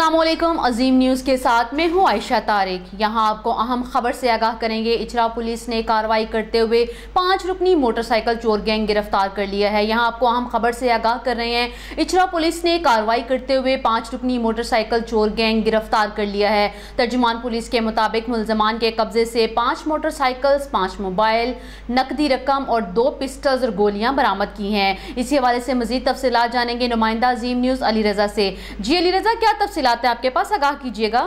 अस्सलामुअलैकुम। अजीम न्यूज़ के साथ मैं हूँ आयशा तारिक। यहाँ आपको अहम खबर से आगाह करेंगे। इचरा पुलिस ने कार्रवाई करते हुए 5 रुकनी मोटरसाइकिल चोर गैंग गिरफ्तार कर लिया है। यहाँ आपको अहम खबर से आगाह कर रहे हैं। इचरा पुलिस ने कार्रवाई करते हुए 5 रुकनी मोटरसाइकिल चोर गैंग गिरफ्तार कर लिया है। तर्जुमान पुलिस के मुताबिक मुल्ज़मान के कब्जे से 5 मोटरसाइकिल्स, 5 मोबाइल, नकदी रकम और 2 पिस्टल्स और गोलियां बरामद की हैं। इसी हवाले से मजीद तफसीलात जानेंगे नुमाइंदा अजीम न्यूज़ अली रजा से। जी अली रजा, क्या तफसीलात है आपके पास, आगाह कीजिएगा।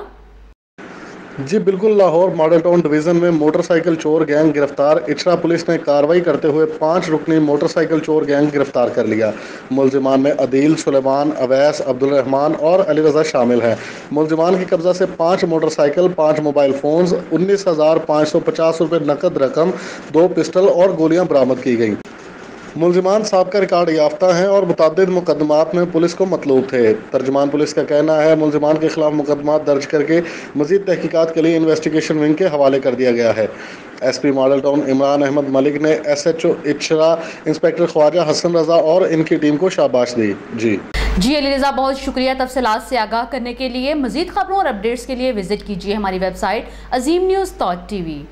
जी बिल्कुल, लाहौर मॉडल टाउन डिवीज़न में मोटरसाइकिल चोर गैंग गिरफ्तार। इचरा पुलिस ने कार्रवाई करते हुए 5 रुकनी मोटरसाइकिल चोर गैंग गिरफ्तार कर लिया। मुल्जिमान में अदील, सुलेमान, अवैस, अब्दुल रहमान और अली रजा शामिल हैं। मुल्जिमान की कब्जा से 5 मोटरसाइकिल, 5 मोबाइल फ़ोन्स, 19,550 रुपये नकद रकम, 2 पिस्टल और गोलियां बरामद की गई। मुल्जिमान साबका रिकॉर्ड याफ्ता हैं और मुतअद्दिद मुकदमात में पुलिस को मतलूब थे। तर्जुमान पुलिस का कहना है मुल्जिमान के खिलाफ मुकदमात दर्ज करके मजीद तहकीकात के लिए इन्वेस्टिगेशन विंग के हवाले कर दिया गया है। SP model town Imran Ahmed Malik ने SHO इचरा इंस्पेक्टर ख्वाजा हसन रजा और इनकी टीम को शाबाश दी। जी अली रजा, बहुत शुक्रिया तफसीलात से आगाह करने के लिए। मजीद खबरों और अपडेट्स के लिए विजिट कीजिए हमारी वेबसाइट azimnews.tv।